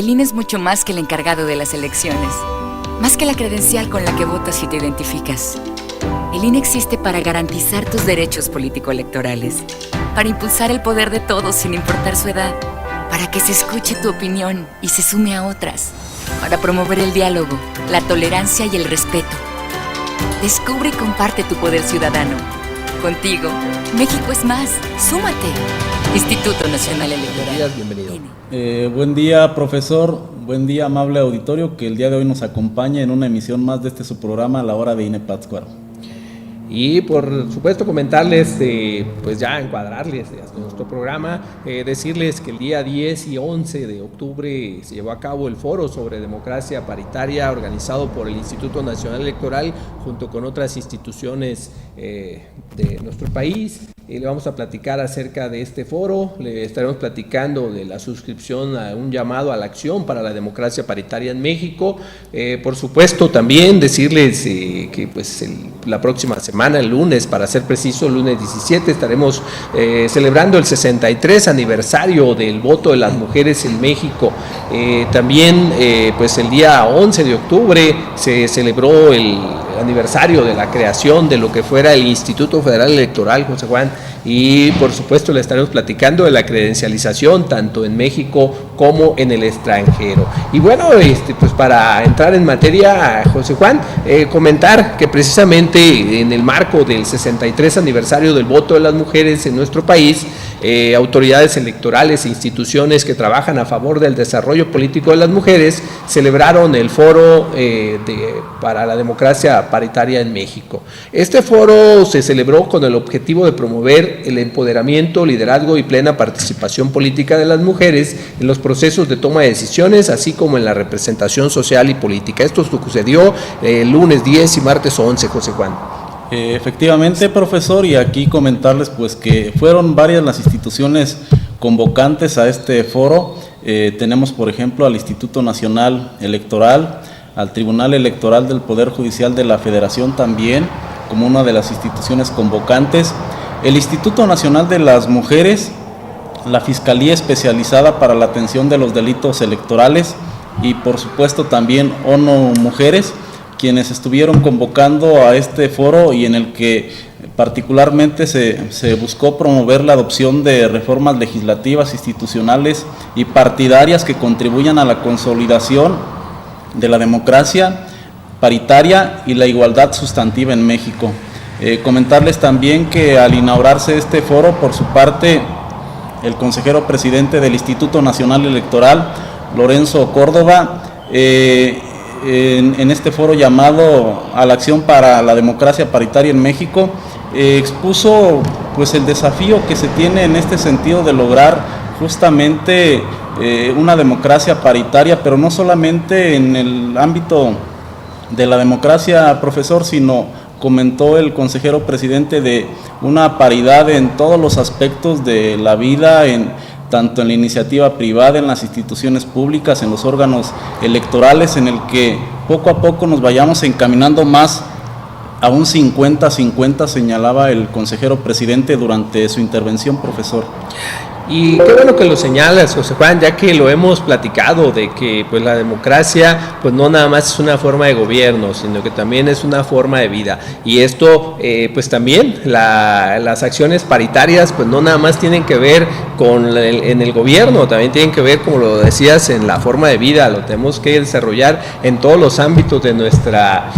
El INE es mucho más que el encargado de las elecciones, más que la credencial con la que votas y te identificas. El INE existe para garantizar tus derechos político-electorales, para impulsar el poder de todos sin importar su edad, para que se escuche tu opinión y se sume a otras, para promover el diálogo, la tolerancia y el respeto. Descubre y comparte tu poder ciudadano. Contigo, México es más. ¡Súmate! Instituto Nacional Electoral. Buenos días, bienvenido. Buen día, profesor. Buen día, amable auditorio, que el día de hoy nos acompaña en una emisión más de su programa, La Hora de INE Pátzcuaro. Y por supuesto comentarles, pues ya encuadrarles a nuestro programa, decirles que el día 10 y 11 de octubre se llevó a cabo el foro sobre democracia paritaria organizado por el Instituto Nacional Electoral junto con otras instituciones de nuestro país. Le vamos a platicar acerca de este foro, le estaremos platicando de la suscripción a un llamado a la acción para la democracia paritaria en México. Por supuesto también decirles que pues la próxima semana, el lunes, para ser preciso, el lunes 17, estaremos celebrando el 63 aniversario del voto de las mujeres en México. También pues el día 11 de octubre se celebró el aniversario de la creación de lo que fuera el Instituto Federal Electoral, José Juan, y por supuesto le estaremos platicando de la credencialización tanto en México como en el extranjero. Y bueno, pues para entrar en materia, José Juan, comentar que precisamente en el marco del 63 aniversario del voto de las mujeres en nuestro país, autoridades electorales e instituciones que trabajan a favor del desarrollo político de las mujeres celebraron el foro para la democracia paritaria en México. Este foro se celebró con el objetivo de promover el empoderamiento, liderazgo y plena participación política de las mujeres en los procesos de toma de decisiones, así como en la representación social y política. Esto sucedió el lunes 10 y martes 11, José Juan. Efectivamente, profesor, y aquí comentarles pues que fueron varias las instituciones convocantes a este foro. Tenemos, por ejemplo, al Instituto Nacional Electoral, al Tribunal Electoral del Poder Judicial de la Federación también, como una de las instituciones convocantes, el Instituto Nacional de las Mujeres, la Fiscalía Especializada para la Atención de los Delitos Electorales y, por supuesto, también ONU Mujeres, quienes estuvieron convocando a este foro y en el que particularmente se buscó promover la adopción de reformas legislativas, institucionales y partidarias que contribuyan a la consolidación de la democracia paritaria y la igualdad sustantiva en México. Comentarles también que al inaugurarse este foro, por su parte, el consejero presidente del Instituto Nacional Electoral, Lorenzo Córdoba, en este foro llamado a la acción para la democracia paritaria en México, expuso pues el desafío que se tiene en este sentido de lograr justamente una democracia paritaria, pero no solamente en el ámbito de la democracia, profesor, sino comentó el consejero presidente de una paridad en todos los aspectos de la vida, tanto en la iniciativa privada, en las instituciones públicas, en los órganos electorales, en el que poco a poco nos vayamos encaminando más a un 50-50, señalaba el consejero presidente durante su intervención, profesor. Y qué bueno que lo señalas, José Juan, ya que lo hemos platicado de que pues la democracia pues no nada más es una forma de gobierno, sino que también es una forma de vida. Y esto pues también las acciones paritarias pues no nada más tienen que ver en el gobierno, también tienen que ver, como lo decías, en la forma de vida. Lo tenemos que desarrollar en todos los ámbitos de nuestra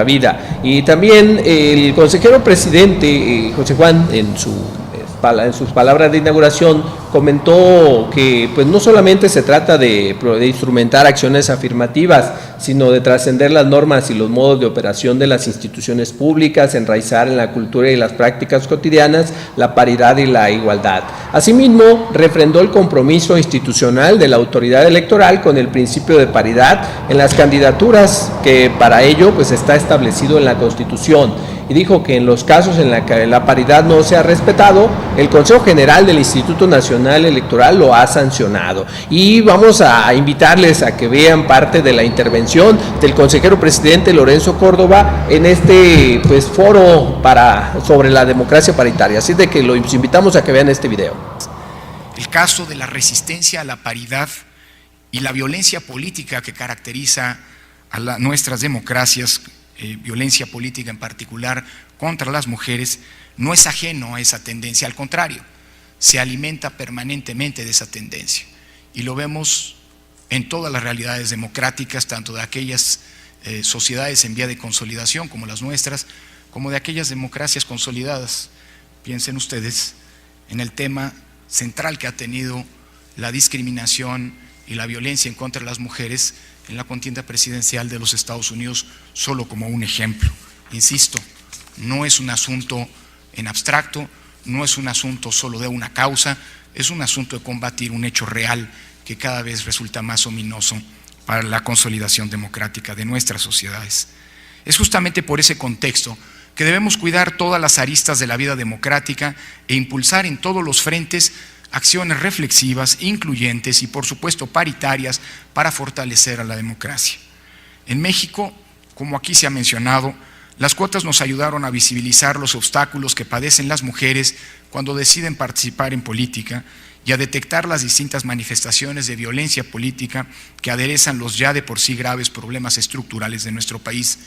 vida. Y también el consejero presidente, José Juan, en sus palabras de inauguración, comentó que pues no solamente se trata de instrumentar acciones afirmativas, sino de trascender las normas y los modos de operación de las instituciones públicas, enraizar en la cultura y las prácticas cotidianas la paridad y la igualdad. Asimismo, refrendó el compromiso institucional de la autoridad electoral con el principio de paridad en las candidaturas, que para ello pues está establecido en la Constitución. Y dijo que en los casos en los que la paridad no se ha respetado, el Consejo General del Instituto Nacional Electoral lo ha sancionado. Y vamos a invitarles a que vean parte de la intervención del consejero presidente Lorenzo Córdoba en este pues foro sobre la democracia paritaria. Así de que los invitamos a que vean este video. El caso de la resistencia a la paridad y la violencia política que caracteriza a nuestras democracias, violencia política en particular contra las mujeres, no es ajeno a esa tendencia, al contrario, se alimenta permanentemente de esa tendencia. Y lo vemos en todas las realidades democráticas, tanto de aquellas sociedades en vía de consolidación como las nuestras, como de aquellas democracias consolidadas. Piensen ustedes en el tema central que ha tenido la discriminación y la violencia en contra de las mujeres en la contienda presidencial de los Estados Unidos, solo como un ejemplo. Insisto, no es un asunto en abstracto, no es un asunto solo de una causa, es un asunto de combatir un hecho real que cada vez resulta más ominoso para la consolidación democrática de nuestras sociedades. Es justamente por ese contexto que debemos cuidar todas las aristas de la vida democrática e impulsar en todos los frentes acciones reflexivas, incluyentes y por supuesto paritarias para fortalecer a la democracia. En México, como aquí se ha mencionado, las cuotas nos ayudaron a visibilizar los obstáculos que padecen las mujeres cuando deciden participar en política y a detectar las distintas manifestaciones de violencia política que aderezan los ya de por sí graves problemas estructurales de nuestro país.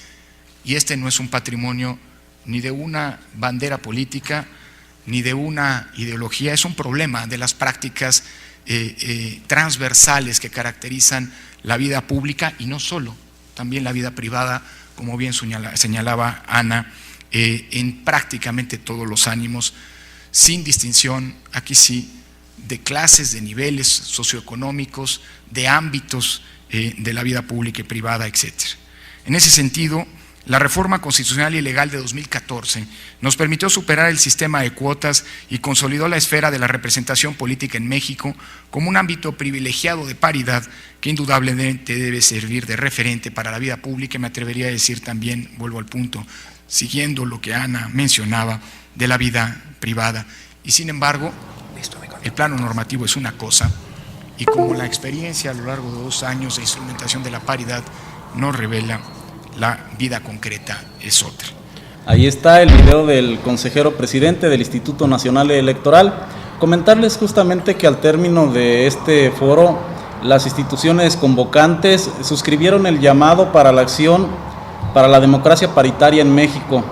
Y este no es un patrimonio ni de una bandera política, ni de una ideología, es un problema de las prácticas transversales que caracterizan la vida pública y no solo, también la vida privada, como bien señalaba Ana, en prácticamente todos los ánimos, sin distinción, aquí sí, de clases, de niveles socioeconómicos, de ámbitos de la vida pública y privada, etc. En ese sentido, la reforma constitucional y legal de 2014 nos permitió superar el sistema de cuotas y consolidó la esfera de la representación política en México como un ámbito privilegiado de paridad que indudablemente debe servir de referente para la vida pública y me atrevería a decir también, vuelvo al punto, siguiendo lo que Ana mencionaba, de la vida privada. Y sin embargo, el plano normativo es una cosa y como la experiencia a lo largo de 2 años de instrumentación de la paridad nos revela, la vida concreta es otra. Ahí está el video del consejero presidente del Instituto Nacional Electoral. Comentarles justamente que al término de este foro, las instituciones convocantes suscribieron el llamado para la acción para la democracia paritaria en México.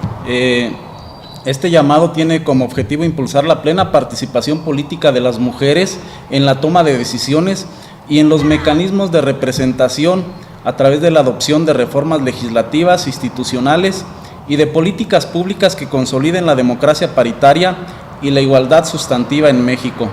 Este llamado tiene como objetivo impulsar la plena participación política de las mujeres en la toma de decisiones y en los mecanismos de representación a través de la adopción de reformas legislativas, institucionales y de políticas públicas que consoliden la democracia paritaria y la igualdad sustantiva en México.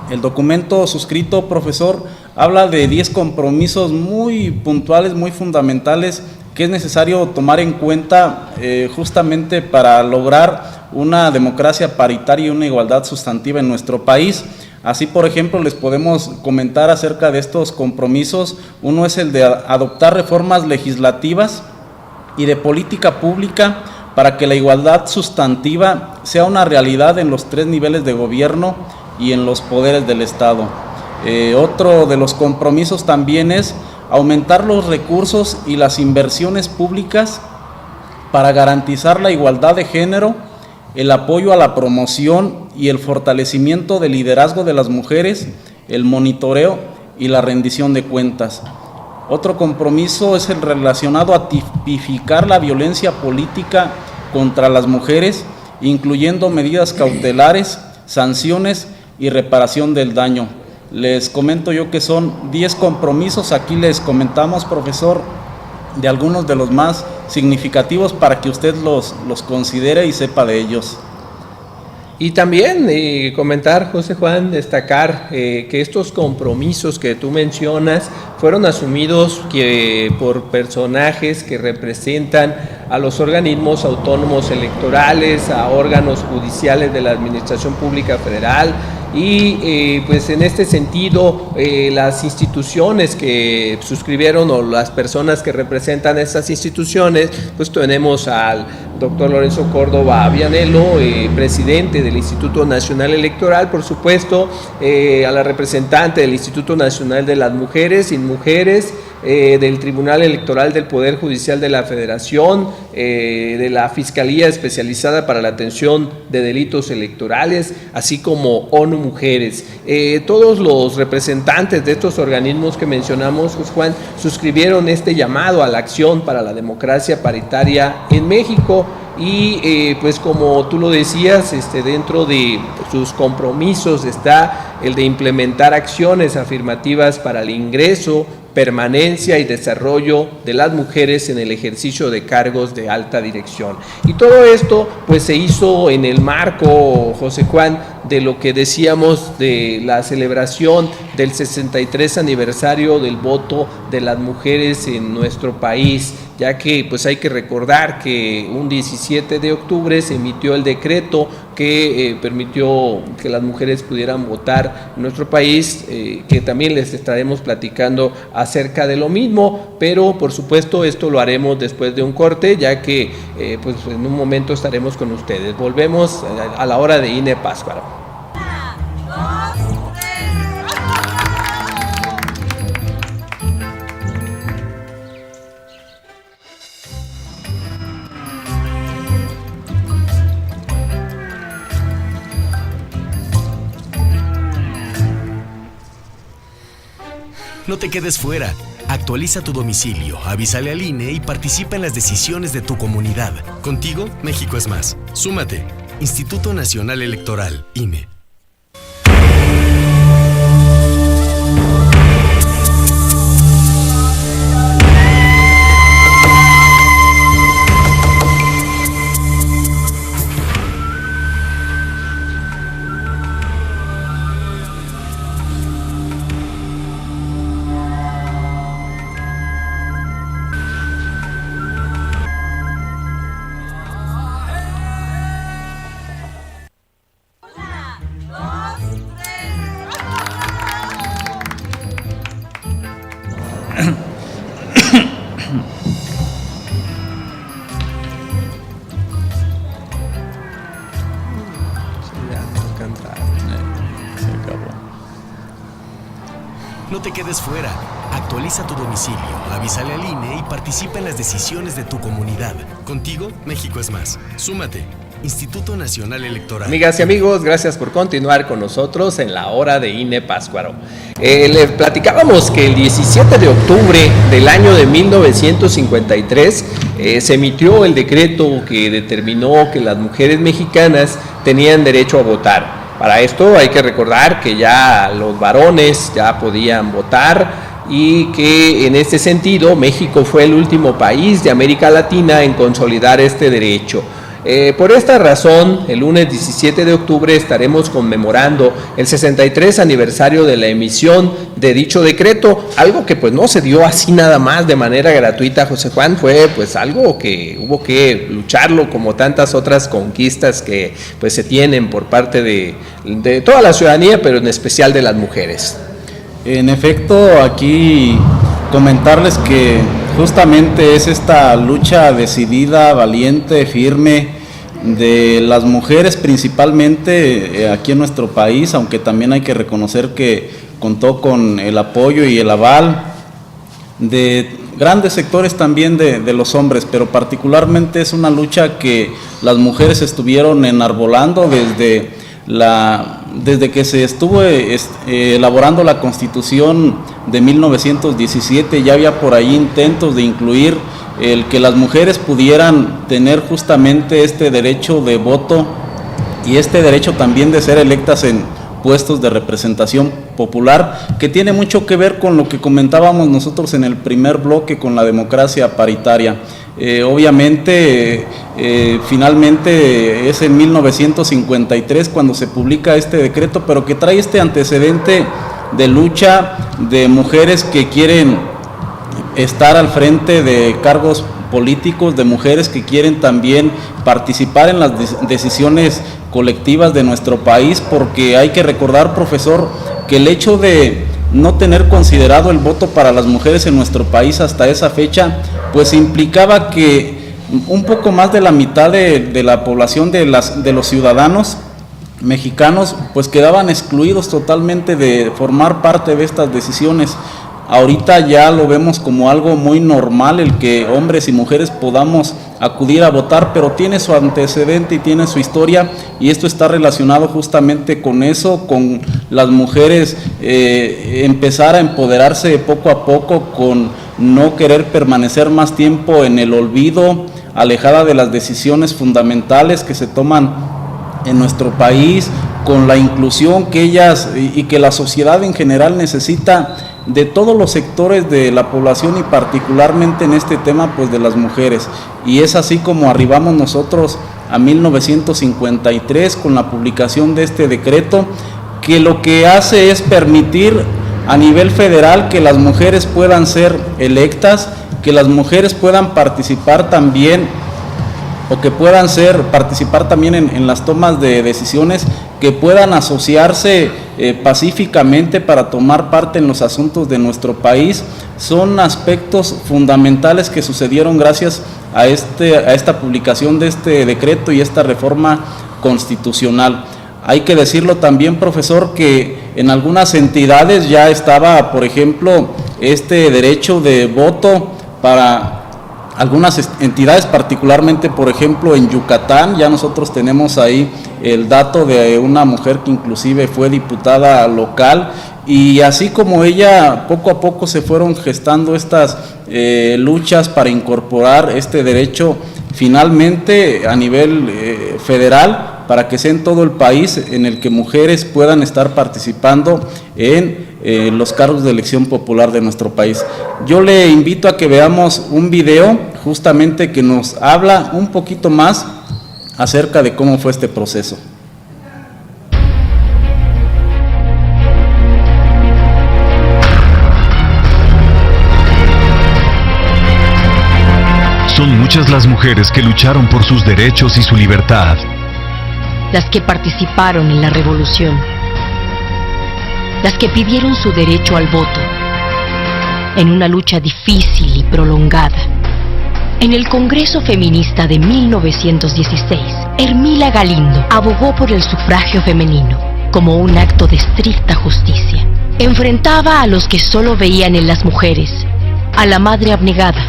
El documento suscrito, profesor, habla de 10 compromisos muy puntuales, muy fundamentales que es necesario tomar en cuenta justamente para lograr una democracia paritaria y una igualdad sustantiva en nuestro país. Así, por ejemplo, les podemos comentar acerca de estos compromisos. Uno es el de adoptar reformas legislativas y de política pública para que la igualdad sustantiva sea una realidad en los 3 niveles de gobierno y en los poderes del Estado. Otro de los compromisos también es aumentar los recursos y las inversiones públicas para garantizar la igualdad de género, el apoyo a la promoción y el fortalecimiento del liderazgo de las mujeres, el monitoreo y la rendición de cuentas. Otro compromiso es el relacionado a tipificar la violencia política contra las mujeres, incluyendo medidas cautelares, sanciones y reparación del daño. Les comento yo que son 10 compromisos, aquí les comentamos, profesor, de algunos de los más significativos para que usted los considere y sepa de ellos. Y también comentar, José Juan, destacar que estos compromisos que tú mencionas fueron asumidos por personajes que representan a los organismos autónomos electorales, a órganos judiciales de la Administración Pública Federal y pues en este sentido las instituciones que suscribieron o las personas que representan estas instituciones, pues tenemos al doctor Lorenzo Córdoba Vianello, presidente del Instituto Nacional Electoral, por supuesto, a la representante del Instituto Nacional de las Mujeres, INMUJERES, del Tribunal Electoral del Poder Judicial de la Federación, de la Fiscalía Especializada para la Atención de Delitos Electorales, así como ONU Mujeres. Todos los representantes de estos organismos que mencionamos, José Juan, suscribieron este llamado a la acción para la democracia paritaria en México. Y pues como tú lo decías, dentro de sus compromisos está el de implementar acciones afirmativas para el ingreso, permanencia y desarrollo de las mujeres en el ejercicio de cargos de alta dirección. Y todo esto pues se hizo en el marco, José Juan, de lo que decíamos de la celebración del 63 aniversario del voto de las mujeres en nuestro país, ya que pues hay que recordar que un 17 de octubre se emitió el decreto que permitió que las mujeres pudieran votar en nuestro país, que también les estaremos platicando acerca de lo mismo, pero por supuesto esto lo haremos después de un corte, ya que pues en un momento estaremos con ustedes. Volvemos a la hora de INE Pátzcuaro. No te quedes fuera. Actualiza tu domicilio, avísale al INE y participa en las decisiones de tu comunidad. Contigo, México es más. Súmate. Instituto Nacional Electoral, INE. No te quedes fuera. Actualiza tu domicilio, avísale al INE y participa en las decisiones de tu comunidad. Contigo, México es más. Súmate. Instituto Nacional Electoral. Amigas y amigos, gracias por continuar con nosotros en la hora de INE Pátzcuaro. Les platicábamos que el 17 de octubre del año de 1953 se emitió el decreto que determinó que las mujeres mexicanas tenían derecho a votar. Para esto hay que recordar que ya los varones ya podían votar y que en este sentido México fue el último país de América Latina en consolidar este derecho. Por esta razón, el lunes 17 de octubre estaremos conmemorando el 63 aniversario de la emisión de dicho decreto, algo que pues no se dio así nada más de manera gratuita, José Juan, fue pues algo que hubo que lucharlo como tantas otras conquistas que pues se tienen por parte de toda la ciudadanía, pero en especial de las mujeres. En efecto, aquí comentarles que justamente es esta lucha decidida, valiente, firme de las mujeres principalmente aquí en nuestro país, aunque también hay que reconocer que contó con el apoyo y el aval de grandes sectores también de los hombres, pero particularmente es una lucha que las mujeres estuvieron enarbolando desde que se estuvo elaborando la Constitución de 1917. Ya había por ahí intentos de incluir el que las mujeres pudieran tener justamente este derecho de voto y este derecho también de ser electas en puestos de representación popular, que tiene mucho que ver con lo que comentábamos nosotros en el primer bloque con la democracia paritaria. Obviamente, finalmente es en 1953 cuando se publica este decreto, pero que trae este antecedente de lucha de mujeres que quieren estar al frente de cargos políticos, de mujeres que quieren también participar en las decisiones colectivas de nuestro país, porque hay que recordar, profesor, que el hecho de no tener considerado el voto para las mujeres en nuestro país hasta esa fecha, pues implicaba que un poco más de la mitad de la población de los ciudadanos mexicanos pues quedaban excluidos totalmente de formar parte de estas decisiones. ahorita ya lo vemos como algo muy normal el que hombres y mujeres podamos acudir a votar, pero tiene su antecedente y tiene su historia, y esto está relacionado justamente con eso, con las mujeres empezar a empoderarse poco a poco, con no querer permanecer más tiempo en el olvido, alejada de las decisiones fundamentales que se toman en nuestro país, con la inclusión que ellas y que la sociedad en general necesita de todos los sectores de la población, y particularmente en este tema pues de las mujeres. Y es así como arribamos nosotros a 1953 con la publicación de este decreto, que lo que hace es permitir a nivel federal que las mujeres puedan ser electas, que las mujeres puedan participar también, o que puedan participar también en las tomas de decisiones, que puedan asociarse pacíficamente para tomar parte en los asuntos de nuestro país. Son aspectos fundamentales que sucedieron gracias a esta publicación de este decreto y esta reforma constitucional. Hay que decirlo también, profesor, que en algunas entidades ya estaba, por ejemplo, este derecho de voto para algunas entidades, particularmente, por ejemplo, en Yucatán. Ya nosotros tenemos ahí el dato de una mujer que inclusive fue diputada local, y así como ella, poco a poco se fueron gestando estas luchas para incorporar este derecho finalmente a nivel federal, para que sea en todo el país en el que mujeres puedan estar participando en los cargos de elección popular de nuestro país. Yo le invito a que veamos un video justamente que nos habla un poquito más acerca de cómo fue este proceso. Son muchas las mujeres que lucharon por sus derechos y su libertad. Las que participaron en la revolución, las que pidieron su derecho al voto, en una lucha difícil y prolongada. En el Congreso Feminista de 1916, Ermila Galindo abogó por el sufragio femenino como un acto de estricta justicia. Enfrentaba a los que solo veían en las mujeres a la madre abnegada,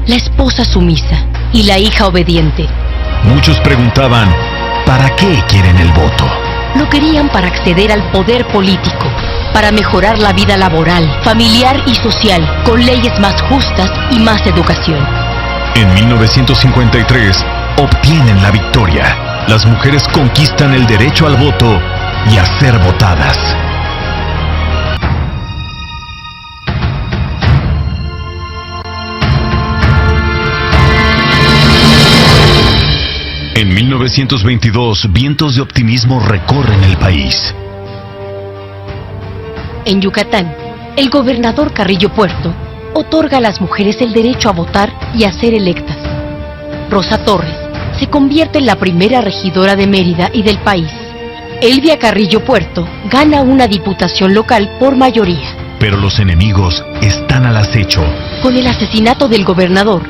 la esposa sumisa y la hija obediente. Muchos preguntaban, ¿para qué quieren el voto? Lo querían para acceder al poder político, para mejorar la vida laboral, familiar y social, con leyes más justas y más educación. En 1953 obtienen la victoria. Las mujeres conquistan el derecho al voto y a ser votadas. En 1922, vientos de optimismo recorren el país. En Yucatán, el gobernador Carrillo Puerto otorga a las mujeres el derecho a votar y a ser electas. Rosa Torres se convierte en la primera regidora de Mérida y del país. Elvia Carrillo Puerto gana una diputación local por mayoría. Pero los enemigos están al acecho. Con el asesinato del gobernador,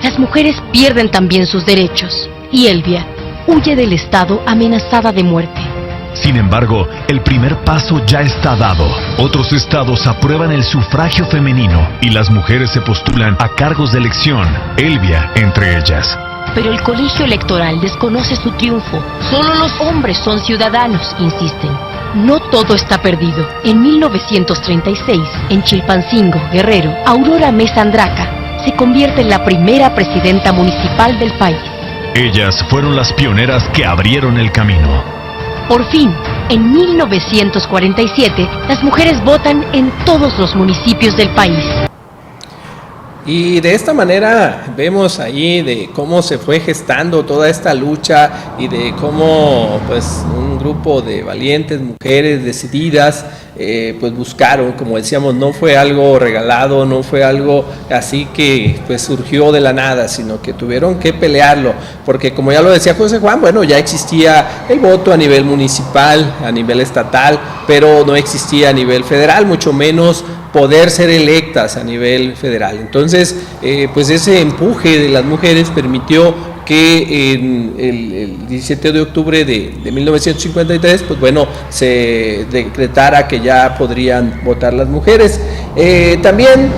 las mujeres pierden también sus derechos, y Elvia huye del estado amenazada de muerte. Sin embargo, el primer paso ya está dado. Otros estados aprueban el sufragio femenino y las mujeres se postulan a cargos de elección, Elvia entre ellas. Pero el colegio electoral desconoce su triunfo. Solo los hombres son ciudadanos, insisten. No todo está perdido. En 1936, en Chilpancingo, Guerrero, Aurora Mesa Andraca se convierte en la primera presidenta municipal del país. Ellas fueron las pioneras que abrieron el camino. Por fin, en 1947, las mujeres votan en todos los municipios del país. Y de esta manera vemos ahí de cómo se fue gestando toda esta lucha y de cómo pues un grupo de valientes mujeres decididas pues buscaron, como decíamos, no fue algo regalado, no fue algo así que pues surgió de la nada, sino que tuvieron que pelearlo, porque como ya lo decía José Juan, bueno, ya existía el voto a nivel municipal, a nivel estatal, pero no existía a nivel federal, mucho menos poder ser electas a nivel federal. Entonces, pues ese empuje de las mujeres permitió que en el 17 de octubre de 1953, pues bueno, se decretara que ya podrían votar las mujeres. También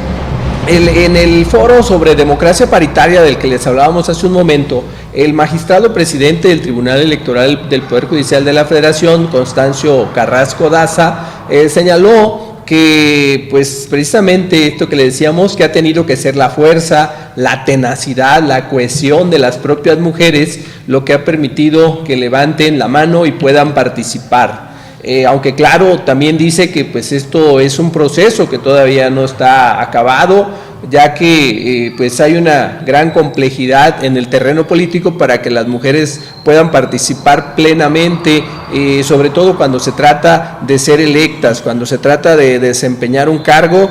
en el foro sobre democracia paritaria del que les hablábamos hace un momento, el magistrado presidente del Tribunal Electoral del Poder Judicial de la Federación, Constancio Carrasco Daza, señaló que pues precisamente esto que le decíamos, que ha tenido que ser la fuerza, la tenacidad, la cohesión de las propias mujeres lo que ha permitido que levanten la mano y puedan participar. Aunque claro, también dice que pues esto es un proceso que todavía no está acabado, ya que pues hay una gran complejidad en el terreno político para que las mujeres puedan participar plenamente, sobre todo cuando se trata de ser electas, cuando se trata de desempeñar un cargo,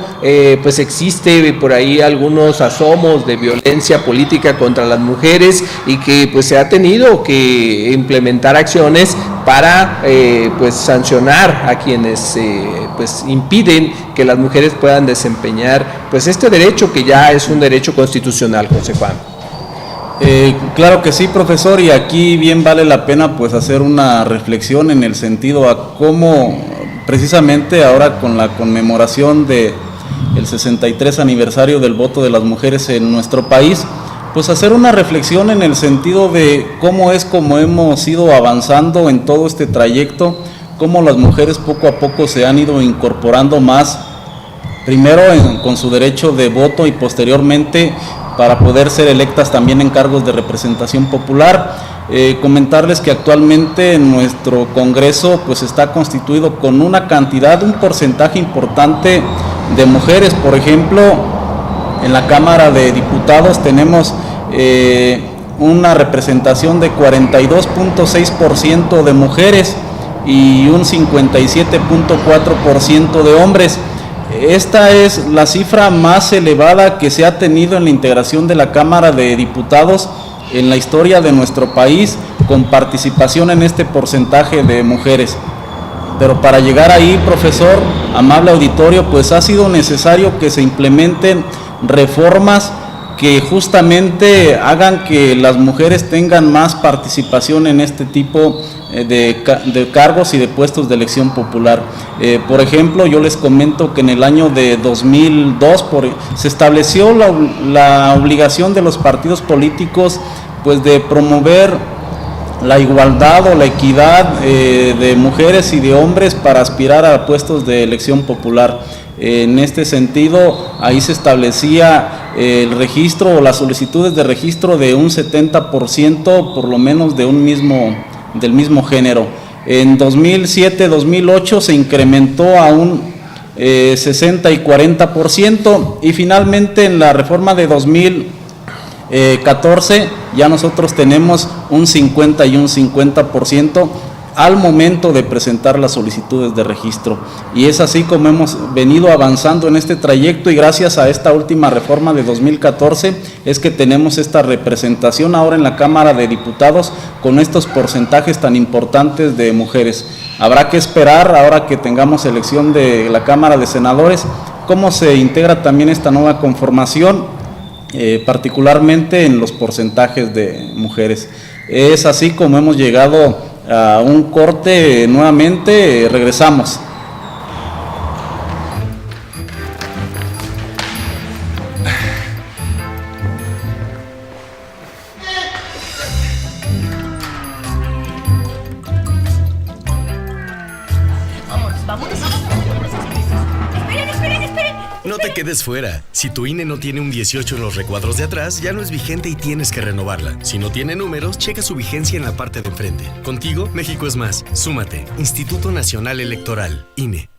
pues existe por ahí algunos asomos de violencia política contra las mujeres y que pues se ha tenido que implementar acciones para pues sancionar a quienes pues impiden que las mujeres puedan desempeñar pues este derecho que ya es un derecho constitucional, José Juan. Claro que sí, profesor, y aquí bien vale la pena pues hacer una reflexión en el sentido a cómo precisamente ahora con la conmemoración del 63 aniversario del voto de las mujeres en nuestro país, pues hacer una reflexión en el sentido de cómo hemos ido avanzando en todo este trayecto, cómo las mujeres poco a poco se han ido incorporando más, primero con su derecho de voto y posteriormente para poder ser electas también en cargos de representación popular. Comentarles que actualmente en nuestro Congreso pues está constituido con un porcentaje importante de mujeres. Por ejemplo, en la Cámara de Diputados tenemos una representación de 42.6% de mujeres y un 57.4% de hombres. Esta es la cifra más elevada que se ha tenido en la integración de la Cámara de Diputados en la historia de nuestro país, con participación en este porcentaje de mujeres. Pero para llegar ahí, profesor, amable auditorio, pues ha sido necesario que se implementen reformas que justamente hagan que las mujeres tengan más participación en este tipo de cargos y de puestos de elección popular. Por ejemplo, yo les comento que en el año de 2002 se estableció la obligación de los partidos políticos pues de promover la igualdad o la equidad de mujeres y de hombres para aspirar a puestos de elección popular. En este sentido, ahí se establecía el registro o las solicitudes de registro de un 70% por lo menos del mismo género. En 2007-2008 se incrementó a un 60 y 40% y finalmente en la reforma de 2014 ya nosotros tenemos un 50 y un 50% al momento de presentar las solicitudes de registro. Y es así como hemos venido avanzando en este trayecto y gracias a esta última reforma de 2014 es que tenemos esta representación ahora en la Cámara de Diputados con estos porcentajes tan importantes de mujeres. Habrá que esperar ahora que tengamos elección de la Cámara de Senadores cómo se integra también esta nueva conformación, particularmente en los porcentajes de mujeres. Es así como hemos llegado a un corte nuevamente, regresamos. No te quedes fuera. Si tu INE no tiene un 18 en los recuadros de atrás, ya no es vigente y tienes que renovarla. Si no tiene números, checa su vigencia en la parte de enfrente. Contigo, México es más. Súmate. Instituto Nacional Electoral, INE.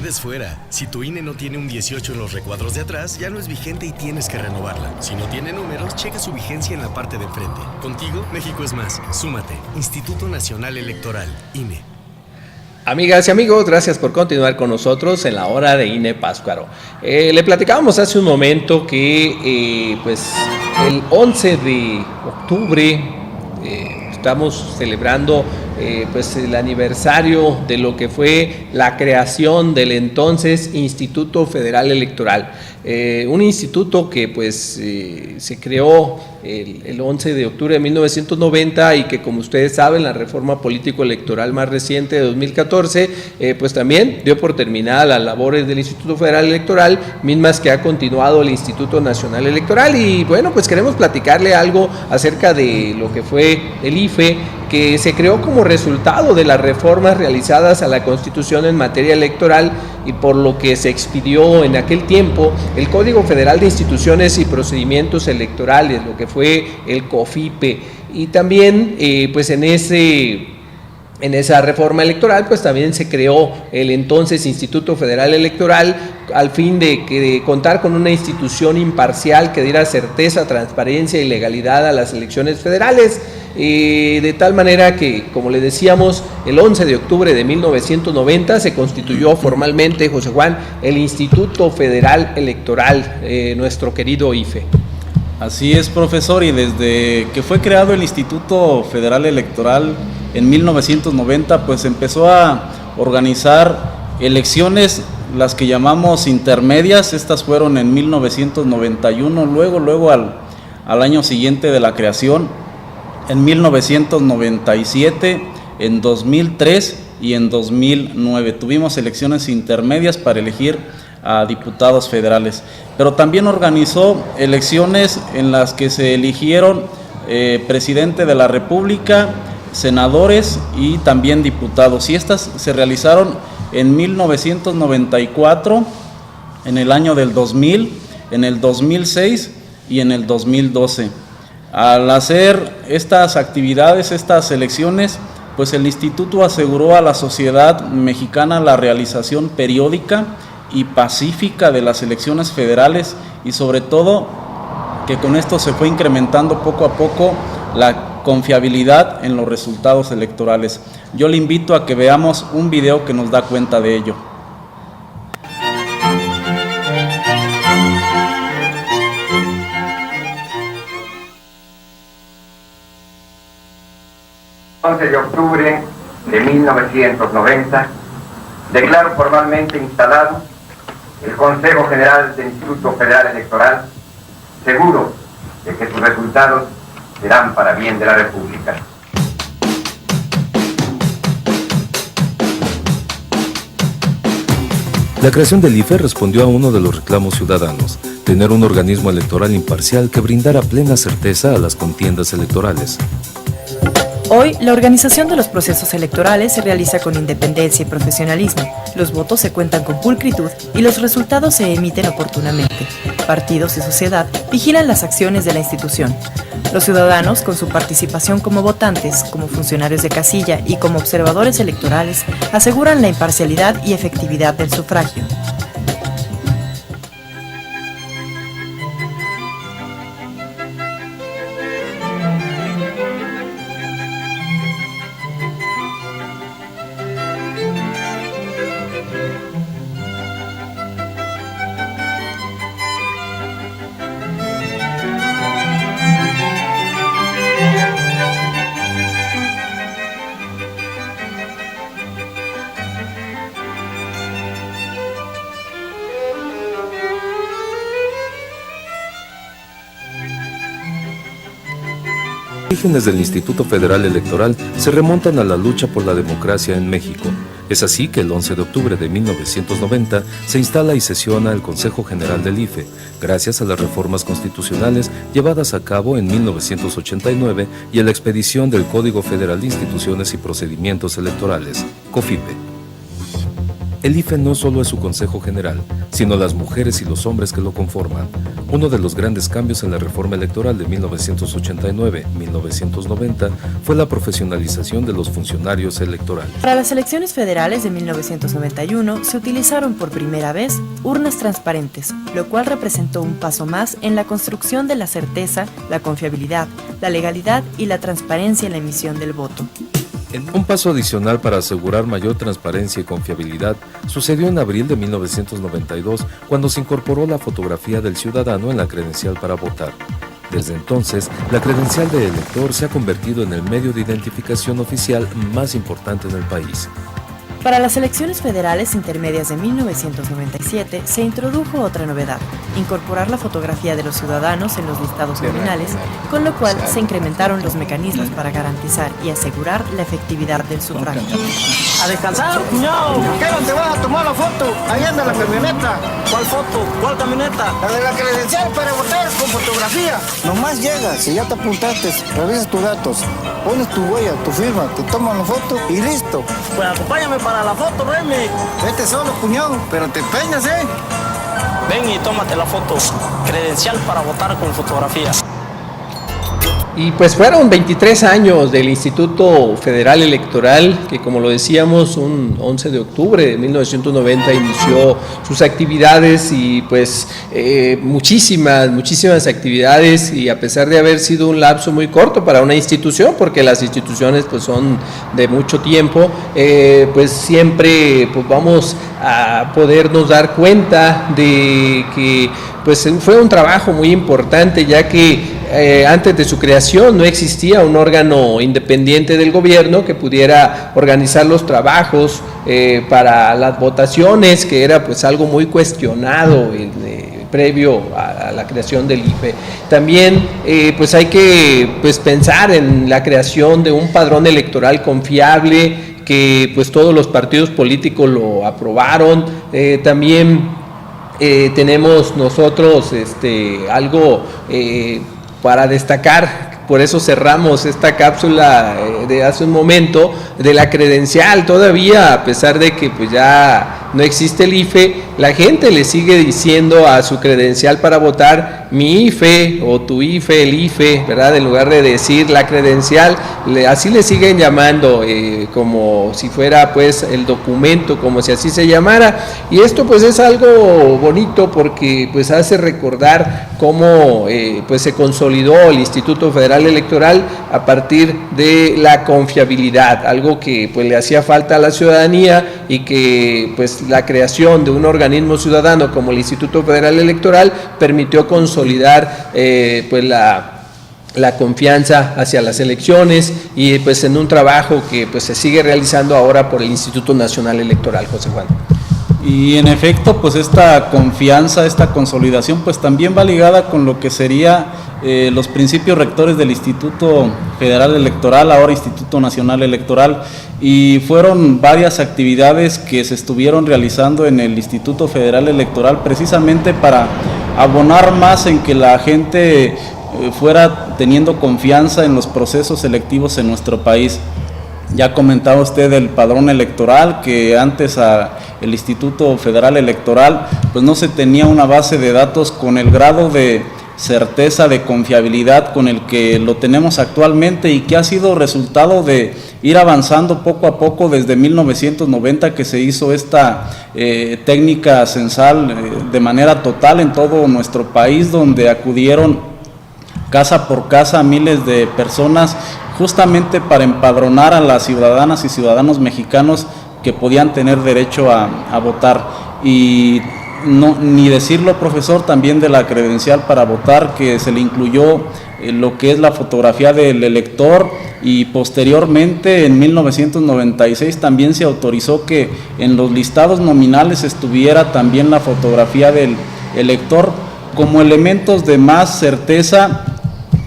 quedes fuera. Si tu INE no tiene un 18 en los recuadros de atrás, ya no es vigente y tienes que renovarla. Si no tiene números, checa su vigencia en la parte de enfrente. Contigo, México es más. Súmate. Instituto Nacional Electoral, INE. Amigas y amigos, gracias por continuar con nosotros en la hora de INE Pátzcuaro. Le platicábamos hace un momento que pues el 11 de octubre estamos celebrando pues el aniversario de lo que fue la creación del entonces Instituto Federal Electoral. Un instituto que pues se creó el 11 de octubre de 1990 y que, como ustedes saben, la reforma político-electoral más reciente de 2014 pues también dio por terminada las labores del Instituto Federal Electoral, mismas que ha continuado el Instituto Nacional Electoral. Y bueno, pues queremos platicarle algo acerca de lo que fue el IFE, que se creó como resultado de las reformas realizadas a la Constitución en materia electoral y por lo que se expidió en aquel tiempo el Código Federal de Instituciones y Procedimientos Electorales, lo que fue el COFIPE. Y también pues en esa reforma electoral pues también se creó el entonces Instituto Federal Electoral al fin de contar con una institución imparcial que diera certeza, transparencia y legalidad a las elecciones federales. De tal manera que, como le decíamos, el 11 de octubre de 1990 se constituyó formalmente, José Juan, el Instituto Federal Electoral, nuestro querido IFE. Así es, profesor, y desde que fue creado el Instituto Federal Electoral en 1990, pues empezó a organizar elecciones, las que llamamos intermedias. Estas fueron en 1991, luego al año siguiente de la creación, en 1997, en 2003 y en 2009. Tuvimos elecciones intermedias para elegir a diputados federales, pero también organizó elecciones en las que se eligieron presidente de la República, senadores y también diputados, y estas se realizaron en 1994, en el año del 2000, en el 2006 y en el 2012. Al hacer estas actividades, estas elecciones, pues el instituto aseguró a la sociedad mexicana la realización periódica y pacífica de las elecciones federales, y sobre todo que con esto se fue incrementando poco a poco la confiabilidad en los resultados electorales. Yo le invito a que veamos un video que nos da cuenta de ello. El 11 de octubre de 1990, declaro formalmente instalado el Consejo General del Instituto Federal Electoral, seguro de que sus resultados serán para bien de la República. La creación del IFE respondió a uno de los reclamos ciudadanos: tener un organismo electoral imparcial que brindara plena certeza a las contiendas electorales. Hoy, la organización de los procesos electorales se realiza con independencia y profesionalismo. Los votos se cuentan con pulcritud y los resultados se emiten oportunamente. Partidos y sociedad vigilan las acciones de la institución. Los ciudadanos, con su participación como votantes, como funcionarios de casilla y como observadores electorales, aseguran la imparcialidad y efectividad del sufragio. Los orígenes del Instituto Federal Electoral se remontan a la lucha por la democracia en México. Es así que el 11 de octubre de 1990 se instala y sesiona el Consejo General del IFE, gracias a las reformas constitucionales llevadas a cabo en 1989 y a la expedición del Código Federal de Instituciones y Procedimientos Electorales, COFIPE. El IFE no solo es su Consejo General, sino las mujeres y los hombres que lo conforman. Uno de los grandes cambios en la reforma electoral de 1989-1990 fue la profesionalización de los funcionarios electorales. Para las elecciones federales de 1991 se utilizaron por primera vez urnas transparentes, lo cual representó un paso más en la construcción de la certeza, la confiabilidad, la legalidad y la transparencia en la emisión del voto. Un paso adicional para asegurar mayor transparencia y confiabilidad sucedió en abril de 1992, cuando se incorporó la fotografía del ciudadano en la credencial para votar. Desde entonces, la credencial de elector se ha convertido en el medio de identificación oficial más importante en el país. Para las elecciones federales intermedias de 1997 se introdujo otra novedad, incorporar la fotografía de los ciudadanos en los listados nominales, con lo cual se incrementaron los mecanismos para garantizar y asegurar la efectividad del sufragio. A descansar, cuñado. ¿Qué no te vas a tomar la foto? Ahí anda la camioneta. ¿Cuál foto? ¿Cuál camioneta? La de la credencial para votar con fotografía. Nomás llegas, si ya te apuntaste, revisas tus datos, pones tu huella, tu firma, te toman la foto y listo. Pues acompáñame para la foto, Remy. Vete solo, cuñado, pero te peñas, ¿eh? Ven y tómate la foto. Credencial para votar con fotografía. Y pues fueron 23 años del Instituto Federal Electoral, que como lo decíamos, un 11 de octubre de 1990 inició sus actividades y pues muchísimas actividades, y a pesar de haber sido un lapso muy corto para una institución, porque las instituciones pues son de mucho tiempo, pues siempre pues vamos a podernos dar cuenta de que pues fue un trabajo muy importante, ya que antes de su creación no existía un órgano independiente del gobierno que pudiera organizar los trabajos para las votaciones, que era pues algo muy cuestionado previo a la creación del IFE. También pues hay que pues pensar en la creación de un padrón electoral confiable, que pues todos los partidos políticos lo aprobaron. También tenemos nosotros algo para destacar, por eso cerramos esta cápsula de hace un momento, de la credencial. Todavía, a pesar de que pues ya no existe el IFE, la gente le sigue diciendo a su credencial para votar mi IFE o tu IFE, el IFE, ¿verdad? En lugar de decir la credencial, así le siguen llamando, como si fuera pues el documento, como si así se llamara. Y esto pues es algo bonito, porque pues hace recordar cómo pues se consolidó el Instituto Federal Electoral a partir de la confiabilidad, algo que pues le hacía falta a la ciudadanía, y que pues la creación de un organismo ciudadano como el Instituto Federal Electoral permitió consolidar pues la confianza hacia las elecciones, y pues en un trabajo que pues se sigue realizando ahora por el Instituto Nacional Electoral. José Juan. Y en efecto, pues esta confianza, esta consolidación, pues también va ligada con lo que sería los principios rectores del Instituto Federal Electoral, ahora Instituto Nacional Electoral, y fueron varias actividades que se estuvieron realizando en el Instituto Federal Electoral precisamente para abonar más en que la gente fuera teniendo confianza en los procesos selectivos en nuestro país. Ya comentaba usted del padrón electoral, que antes el Instituto Federal Electoral pues no se tenía una base de datos con el grado de certeza, de confiabilidad con el que lo tenemos actualmente, y que ha sido resultado de ir avanzando poco a poco desde 1990, que se hizo esta técnica censal de manera total en todo nuestro país, donde acudieron casa por casa miles de personas justamente para empadronar a las ciudadanas y ciudadanos mexicanos que podían tener derecho a votar. Y no, ni decirlo, profesor, también de la credencial para votar, que se le incluyó lo que es la fotografía del elector, y posteriormente en 1996 también se autorizó que en los listados nominales estuviera también la fotografía del elector, como elementos de más certeza,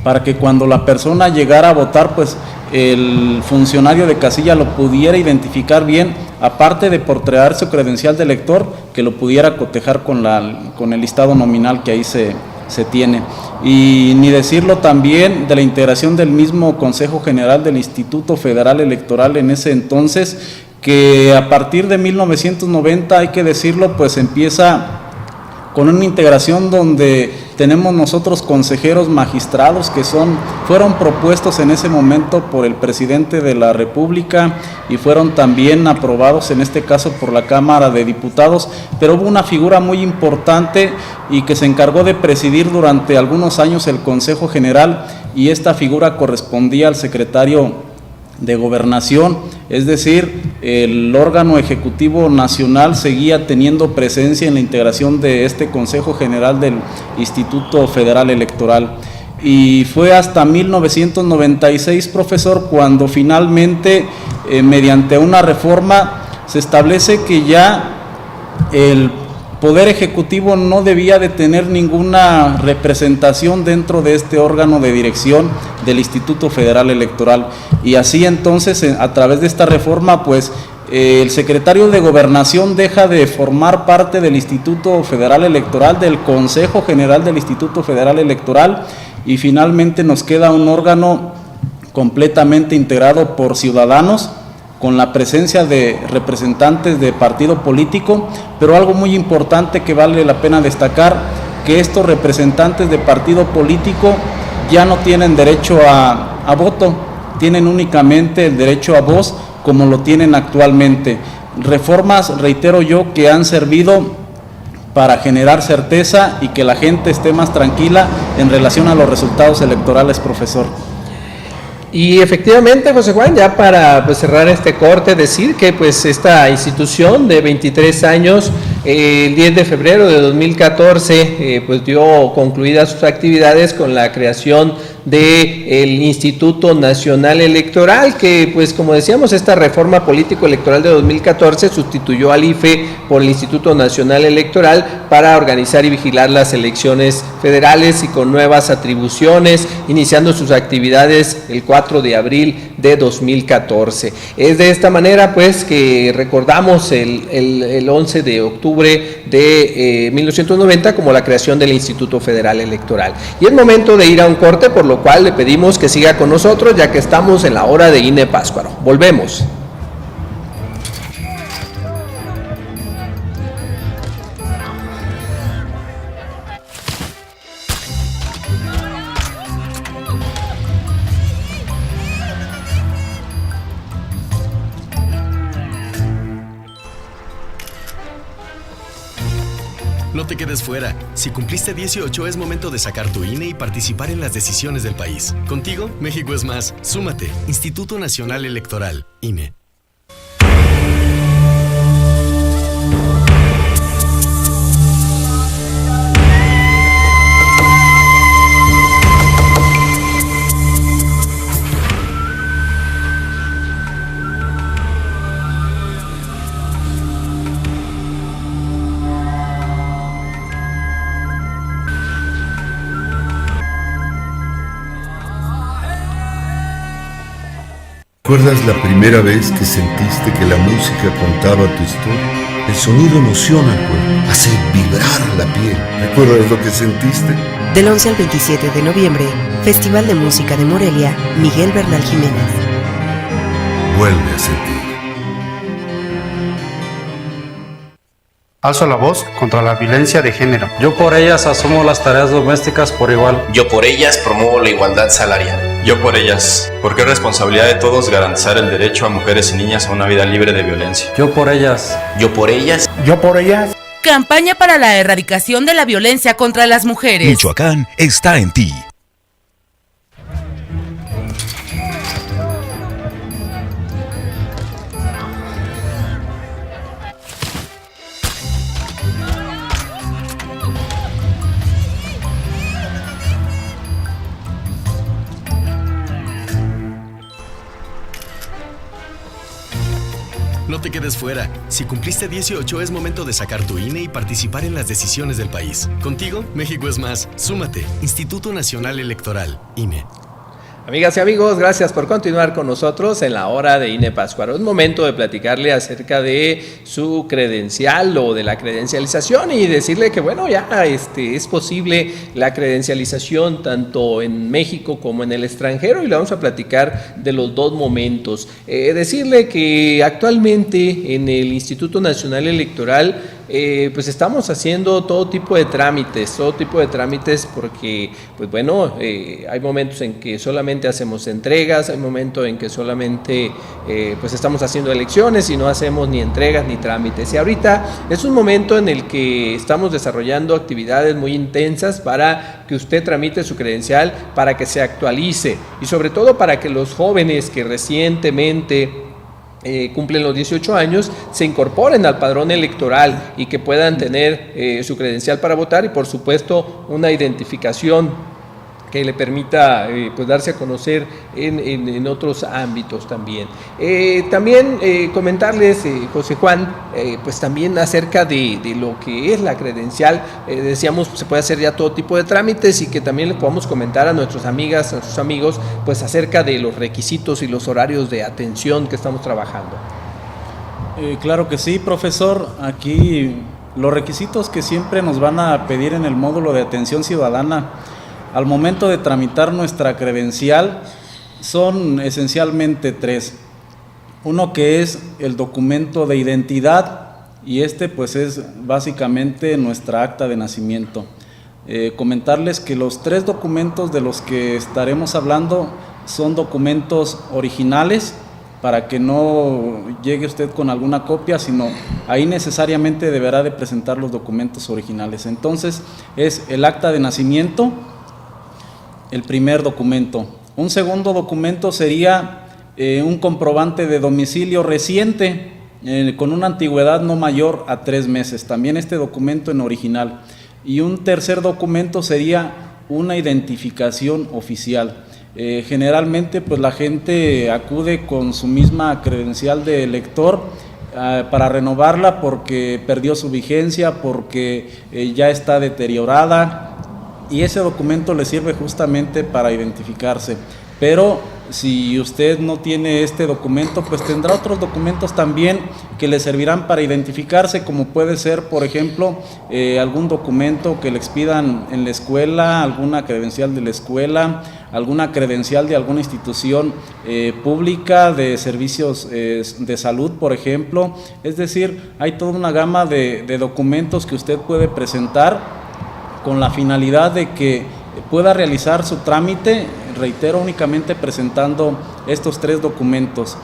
para que cuando la persona llegara a votar, pues el funcionario de casilla lo pudiera identificar bien, aparte de portrear su credencial de elector, que lo pudiera cotejar con el listado nominal que ahí se tiene. Y ni decirlo también de la integración del mismo Consejo General del Instituto Federal Electoral en ese entonces, que a partir de 1990, hay que decirlo, pues empieza con una integración donde tenemos nosotros consejeros magistrados que fueron propuestos en ese momento por el presidente de la República y fueron también aprobados en este caso por la Cámara de Diputados, pero hubo una figura muy importante y que se encargó de presidir durante algunos años el Consejo General, y esta figura correspondía al secretario de Gobernación, es decir, el órgano ejecutivo nacional seguía teniendo presencia en la integración de este Consejo General del Instituto Federal Electoral. Y fue hasta 1996, profesor, cuando finalmente, mediante una reforma, se establece que ya el Poder Ejecutivo no debía de tener ninguna representación dentro de este órgano de dirección del Instituto Federal Electoral. Y así entonces, a través de esta reforma, pues el secretario de Gobernación deja de formar parte del Instituto Federal Electoral, del Consejo General del Instituto Federal Electoral, y finalmente nos queda un órgano completamente integrado por ciudadanos, con la presencia de representantes de partido político, pero algo muy importante que vale la pena destacar, que estos representantes de partido político ya no tienen derecho a voto, tienen únicamente el derecho a voz como lo tienen actualmente. Reformas, reitero yo, que han servido para generar certeza y que la gente esté más tranquila en relación a los resultados electorales, profesor. Y efectivamente, José Juan, ya para cerrar este corte, decir que pues esta institución de 23 años, el 10 de febrero de 2014, pues dio concluidas sus actividades con la creación del Instituto Nacional Electoral, que pues como decíamos, esta reforma político-electoral de 2014 sustituyó al IFE por el Instituto Nacional Electoral para organizar y vigilar las elecciones federales y con nuevas atribuciones, iniciando sus actividades el 4 de abril de 2014. Es de esta manera pues que recordamos el 11 de octubre de 1990 como la creación del Instituto Federal Electoral. Y es momento de ir a un corte, por lo cual le pedimos que siga con nosotros, ya que estamos en la hora de INE Pátzcuaro. Volvemos. No te quedes fuera. Si cumpliste 18 es momento de sacar tu INE y participar en las decisiones del país. Contigo, México es más. Súmate. Instituto Nacional Electoral, INE. ¿Recuerdas la primera vez que sentiste que la música contaba tu historia? El sonido emociona al cuerpo, hace vibrar la piel. ¿Recuerdas lo que sentiste? Del 11 al 27 de noviembre, Festival de Música de Morelia, Miguel Bernal Jiménez. Vuelve a sentir. Alzo la voz contra la violencia de género. Yo por ellas asumo las tareas domésticas por igual. Yo por ellas promuevo la igualdad salarial. Yo por ellas, porque es responsabilidad de todos garantizar el derecho a mujeres y niñas a una vida libre de violencia. Yo por ellas. Yo por ellas. Yo por ellas. Campaña para la erradicación de la violencia contra las mujeres. Michoacán está en ti. No te quedes fuera. Si cumpliste 18 es momento de sacar tu INE y participar en las decisiones del país. Contigo, México es más. Súmate. Instituto Nacional Electoral, INE. Amigas y amigos, gracias por continuar con nosotros en la hora de INE Pátzcuaro. Es momento de platicarle acerca de su credencial o de la credencialización y decirle que bueno, ya es posible la credencialización tanto en México como en el extranjero y le vamos a platicar de los dos momentos. Decirle que actualmente en el Instituto Nacional Electoral pues estamos haciendo todo tipo de trámites porque pues bueno, hay momentos en que solamente hacemos entregas, hay momentos en que solamente pues estamos haciendo elecciones y no hacemos ni entregas ni trámites, y ahorita es un momento en el que estamos desarrollando actividades muy intensas para que usted tramite su credencial, para que se actualice y sobre todo para que los jóvenes que recientemente cumplen los 18 años, se incorporen al padrón electoral y que puedan tener su credencial para votar y por supuesto una identificación que le permita pues darse a conocer en otros ámbitos también. También comentarles, José Juan, pues también acerca de lo que es la credencial. Decíamos, se puede hacer ya todo tipo de trámites y que también le podamos comentar a nuestras amigas, a nuestros amigos, pues acerca de los requisitos y los horarios de atención que estamos trabajando. Claro que sí, profesor. Aquí los requisitos que siempre nos van a pedir en el módulo de atención ciudadana al momento de tramitar nuestra credencial son esencialmente tres. Uno que es el documento de identidad y pues es básicamente nuestra acta de nacimiento. Comentarles que los tres documentos de los que estaremos hablando son documentos originales para que no llegue usted con alguna copia, sino ahí necesariamente deberá de presentar los documentos originales. Entonces es el acta de nacimiento, el primer documento. Un segundo documento sería un comprobante de domicilio reciente con una antigüedad no mayor a 3 meses, también este documento en original. Y un tercer documento sería una identificación oficial. Generalmente pues la gente acude con su misma credencial de elector para renovarla porque perdió su vigencia, porque ya está deteriorada, y ese documento le sirve justamente para identificarse. Pero si usted no tiene este documento, pues tendrá otros documentos también que le servirán para identificarse, como puede ser, por ejemplo, algún documento que le expidan en la escuela, alguna credencial de la escuela, alguna credencial de alguna institución pública de servicios de salud, por ejemplo. Es decir, hay toda una gama de documentos que usted puede presentar con la finalidad de que pueda realizar su trámite, reitero, únicamente presentando estos tres documentos.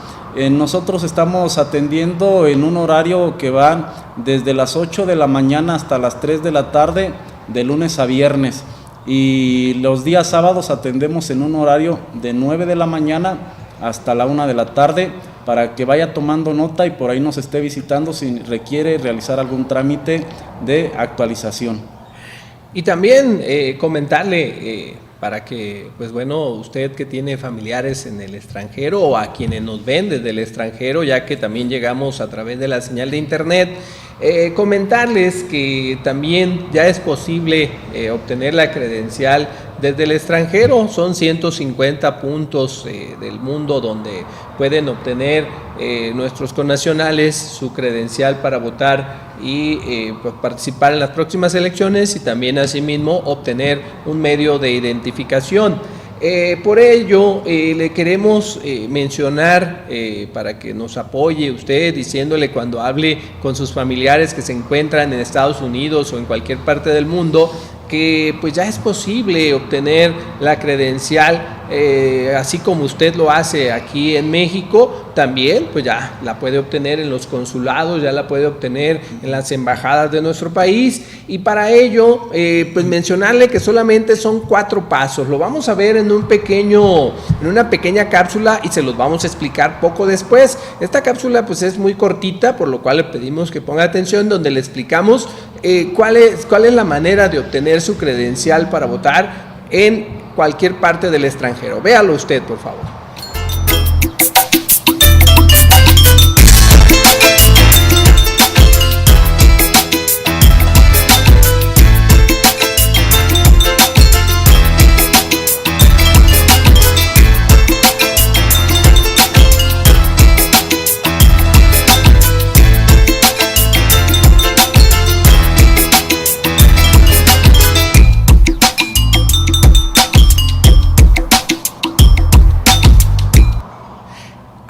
Nosotros estamos atendiendo en un horario que va desde las 8 de la mañana hasta las 3 de la tarde, de lunes a viernes, y los días sábados atendemos en un horario de 9 de la mañana hasta la 1 de la tarde, para que vaya tomando nota y por ahí nos esté visitando si requiere realizar algún trámite de actualización. Y también comentarle para que, pues bueno, usted que tiene familiares en el extranjero o a quienes nos ven desde el extranjero, ya que también llegamos a través de la señal de internet, comentarles que también ya es posible obtener la credencial desde el extranjero. Son 150 puntos del mundo donde pueden obtener nuestros connacionales su credencial para votar y pues participar en las próximas elecciones y también asimismo obtener un medio de identificación. Por ello le queremos mencionar para que nos apoye usted, diciéndole cuando hable con sus familiares que se encuentran en Estados Unidos o en cualquier parte del mundo, que pues ya es posible obtener la credencial así como usted lo hace aquí en México, también pues ya la puede obtener en los consulados, ya la puede obtener en las embajadas de nuestro país, y para ello pues mencionarle que solamente son 4 pasos. Lo vamos a ver en una pequeña cápsula y se los vamos a explicar poco después. Esta cápsula pues es muy cortita, por lo cual le pedimos que ponga atención, donde le explicamos cuál es la manera de obtener su credencial para votar en cualquier parte del extranjero. Véalo usted, por favor.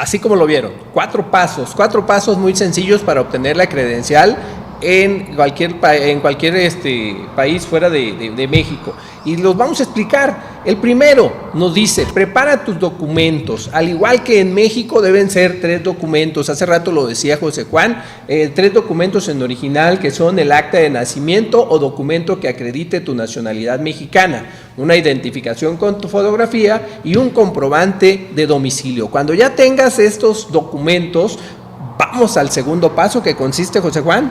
así como lo vieron, 4 pasos muy sencillos para obtener la credencial en cualquier país fuera de México. Y los vamos a explicar. El primero nos dice, prepara tus documentos. Al igual que en México deben ser 3 documentos. Hace rato lo decía José Juan, 3 documentos en original, que son el acta de nacimiento o documento que acredite tu nacionalidad mexicana, una identificación con tu fotografía y un comprobante de domicilio. Cuando ya tengas estos documentos, vamos al segundo paso, que consiste, José Juan.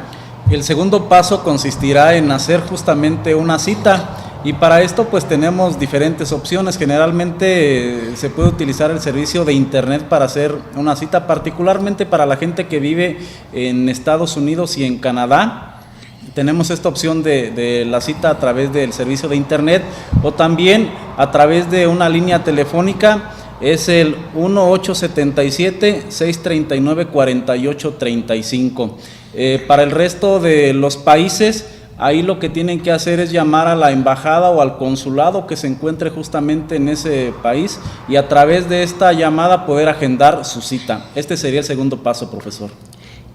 El segundo paso consistirá en hacer justamente una cita, y para esto pues tenemos diferentes opciones. Generalmente se puede utilizar el servicio de internet para hacer una cita, particularmente para la gente que vive en Estados Unidos y en Canadá. Tenemos esta opción de la cita a través del servicio de internet, o también a través de una línea telefónica. Es el 1877-639-4835. Para el resto de los países, ahí lo que tienen que hacer es llamar a la embajada o al consulado que se encuentre justamente en ese país, y a través de esta llamada poder agendar su cita. Este sería el segundo paso, profesor.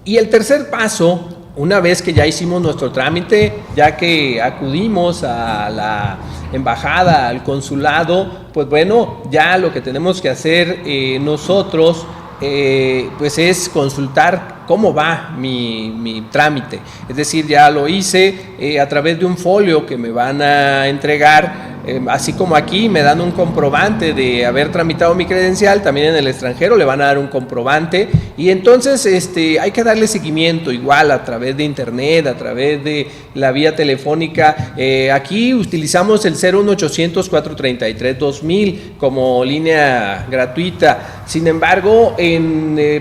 Y el tercer paso, una vez que ya hicimos nuestro trámite, ya que acudimos a la embajada, al consulado, pues bueno, ya lo que tenemos que hacer nosotros pues es consultar cómo va mi trámite. Es decir, ya lo hice a través de un folio que me van a entregar, así como aquí me dan un comprobante de haber tramitado mi credencial, también en el extranjero le van a dar un comprobante, y entonces hay que darle seguimiento igual a través de internet, a través de la vía telefónica. Aquí utilizamos el 01800-433-2000 como línea gratuita. Sin embargo,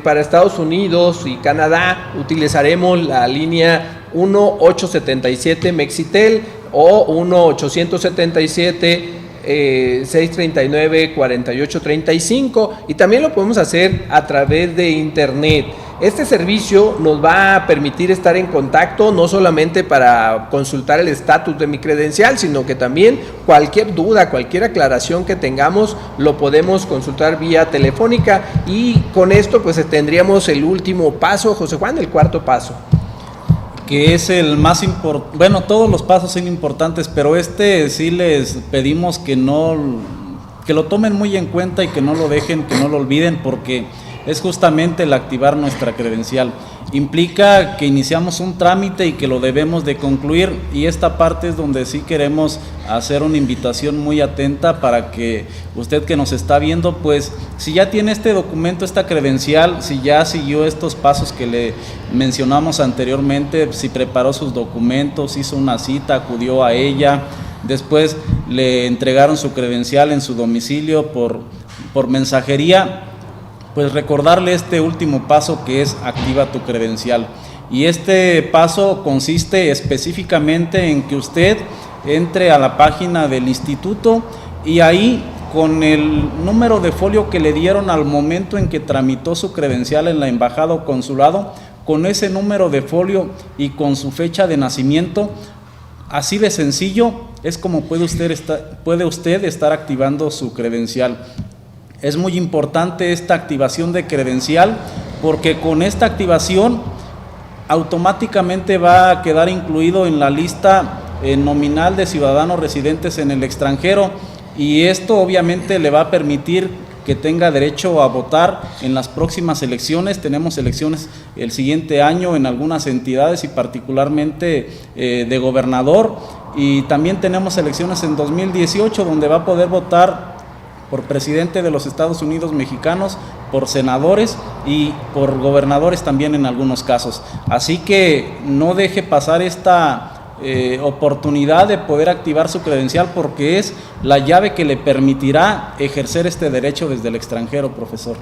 para Estados Unidos y Canadá utilizaremos la línea 1877 Mexitel o 1-877-639-4835, y también lo podemos hacer a través de internet. Este servicio nos va a permitir estar en contacto no solamente para consultar el estatus de mi credencial, sino que también cualquier duda, cualquier aclaración que tengamos, lo podemos consultar vía telefónica, y con esto pues tendríamos el último paso, José Juan, el cuarto paso. Que es el más importante. Bueno, todos los pasos son importantes, pero sí les pedimos que lo tomen muy en cuenta y que no lo dejen, que no lo olviden, porque es justamente el activar nuestra credencial. Implica que iniciamos un trámite y que lo debemos de concluir, y esta parte es donde sí queremos hacer una invitación muy atenta para que usted que nos está viendo, pues si ya tiene este documento, esta credencial, si ya siguió estos pasos que le mencionamos anteriormente, si preparó sus documentos, hizo una cita, acudió a ella, después le entregaron su credencial en su domicilio por mensajería, pues recordarle este último paso, que es activa tu credencial. Y este paso consiste específicamente en que usted entre a la página del instituto, y ahí con el número de folio que le dieron al momento en que tramitó su credencial en la embajada o consulado, con ese número de folio y con su fecha de nacimiento, así de sencillo es como puede usted estar activando su credencial. Es muy importante esta activación de credencial, porque con esta activación automáticamente va a quedar incluido en la lista nominal de ciudadanos residentes en el extranjero, y esto obviamente le va a permitir que tenga derecho a votar en las próximas elecciones. Tenemos elecciones el siguiente año en algunas entidades, y particularmente de gobernador, y también tenemos elecciones en 2018 donde va a poder votar por presidente de los Estados Unidos mexicanos, por senadores y por gobernadores también en algunos casos. Así que no deje pasar esta oportunidad de poder activar su credencial, porque es la llave que le permitirá ejercer este derecho desde el extranjero, profesor.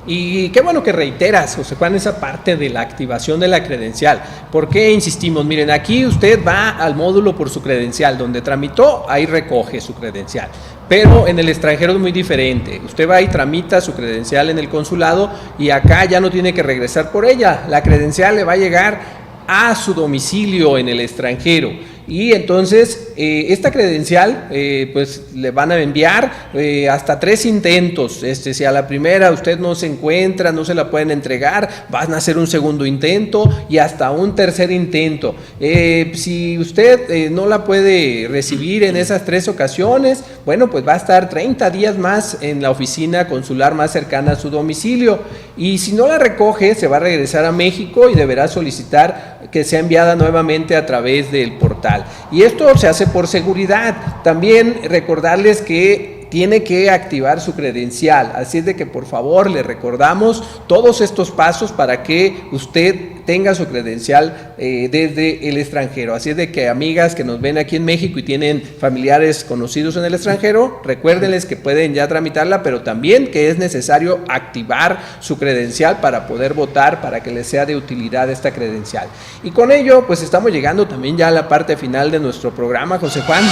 Y qué bueno que reiteras, José Juan, esa parte de la activación de la credencial. ¿Por qué insistimos? Miren, aquí usted va al módulo por su credencial, donde tramitó, ahí recoge su credencial. Pero en el extranjero es muy diferente. Usted va y tramita su credencial en el consulado, y acá ya no tiene que regresar por ella. La credencial le va a llegar a su domicilio en el extranjero. Y entonces esta credencial pues le van a enviar hasta 3 intentos. Si a la primera usted no se encuentra, no se la pueden entregar, van a hacer un segundo intento y hasta un tercer intento. Si usted no la puede recibir en esas 3 ocasiones, bueno, pues va a estar 30 días más en la oficina consular más cercana a su domicilio, y si no la recoge se va a regresar a México y deberá solicitar que sea enviada nuevamente a través del portal. Y esto se hace por seguridad. También recordarles que tiene que activar su credencial, así es de que por favor le recordamos todos estos pasos para que usted tenga su credencial desde el extranjero. Así es de que, amigas que nos ven aquí en México y tienen familiares conocidos en el extranjero, recuérdenles que pueden ya tramitarla, pero también que es necesario activar su credencial para poder votar, para que les sea de utilidad esta credencial. Y con ello pues estamos llegando también ya a la parte final de nuestro programa, José Juan.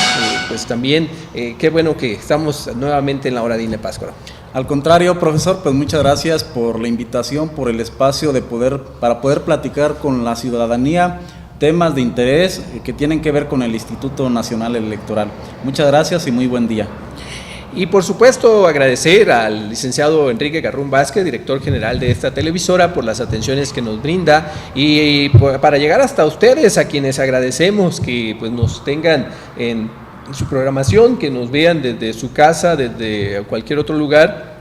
Pues también qué bueno que estamos nuevamente en la hora de INE Pátzcuaro. Al contrario, profesor, pues muchas gracias por la invitación, por el espacio para poder platicar con la ciudadanía temas de interés que tienen que ver con el Instituto Nacional Electoral. Muchas gracias y muy buen día. Y por supuesto agradecer al licenciado Enrique Garrún Vázquez, director general de esta televisora, por las atenciones que nos brinda y para llegar hasta ustedes, a quienes agradecemos que pues nos tengan en su programación, que nos vean desde su casa, desde cualquier otro lugar,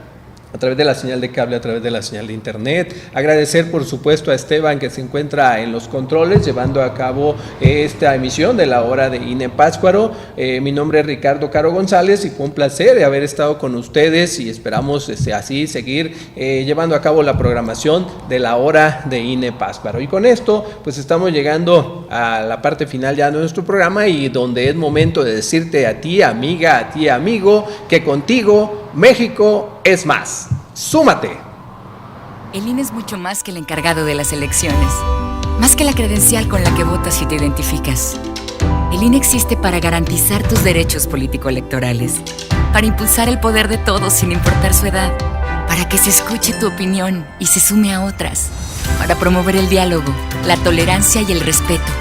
a través de la señal de cable, a través de la señal de internet. Agradecer por supuesto a Esteban, que se encuentra en los controles llevando a cabo esta emisión de la hora de INE Pátzcuaro. Mi nombre es Ricardo Caro González y fue un placer haber estado con ustedes y esperamos así seguir llevando a cabo la programación de la hora de INE Pátzcuaro. Y con esto pues estamos llegando a la parte final ya de nuestro programa, y donde es momento de decirte a ti, amiga, a ti, amigo, que contigo México es más. ¡Súmate! El INE es mucho más que el encargado de las elecciones, más que la credencial con la que votas y te identificas. El INE existe para garantizar tus derechos político-electorales, para impulsar el poder de todos sin importar su edad, para que se escuche tu opinión y se sume a otras, para promover el diálogo, la tolerancia y el respeto.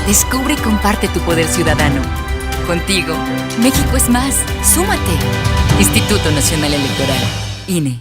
Descubre y comparte tu poder ciudadano. Contigo, México es más. ¡Súmate! Instituto Nacional Electoral, INE.